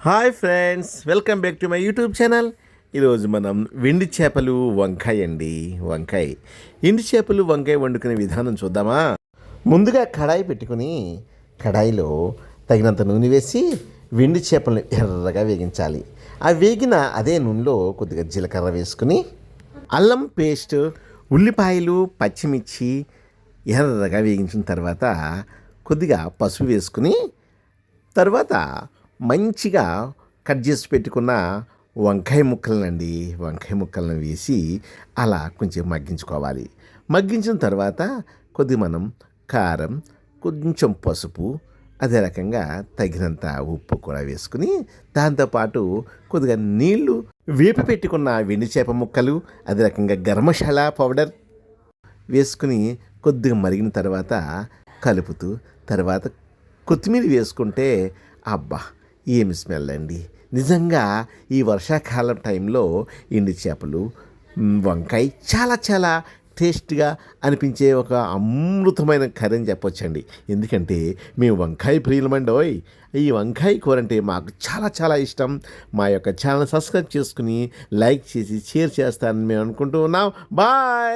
Hi friends, welcome back to my YouTube channel. ఈరోజు మనం వెండి చేపలు వంకాయ అండి. వంకాయ ఎండి చేపలు వంకాయ వండుకునే విధానం చూద్దామా. ముందుగా కడాయి పెట్టుకుని కడాయిలో తగినంత నూనె వేసి వెండి చేపలను ఎర్రగా వేగించాలి. ఆ వేగిన అదే నూనెలో కొద్దిగా జీలకర్ర వేసుకుని అల్లం పేస్ట్, ఉల్లిపాయలు, పచ్చిమిర్చి ఎర్రగా వేగించిన తర్వాత కొద్దిగా పసుపు వేసుకుని తర్వాత మంచిగా కట్ చేసి పెట్టుకున్న వంకాయ ముక్కలను వేసి అలా కొంచెం మగ్గించుకోవాలి. మగ్గించిన తర్వాత కొద్ది మనం కారం, కొంచెం పసుపు, అదే రకంగా తగినంత ఉప్పు కూడా వేసుకుని దాంతోపాటు కొద్దిగా నీళ్లు, వేపి పెట్టుకున్న వెండి చేప ముక్కలు, అదే రకంగా గరం మసాలా పౌడర్ వేసుకుని కొద్దిగా మరిగిన తర్వాత కలుపుతూ తర్వాత కొత్తిమీర వేసుకుంటే అబ్బా ఏమి స్మెల్ అండి. నిజంగా ఈ వర్షాకాలం టైంలో ఎండి చేపలు వంకాయ చాలా చాలా టేస్ట్గా అనిపించే ఒక అమృతమైన కర్రీ అని చెప్పొచ్చండి. ఎందుకంటే మేము వంకాయ ప్రియులమండోయ్. ఈ వంకాయ కూర అంటే మాకు చాలా చాలా ఇష్టం. మా యొక్క ఛానల్ సబ్స్క్రైబ్ చేసుకుని లైక్ చేసి షేర్ చేస్తానని మేము అనుకుంటూ ఉన్నాం. బాయ్.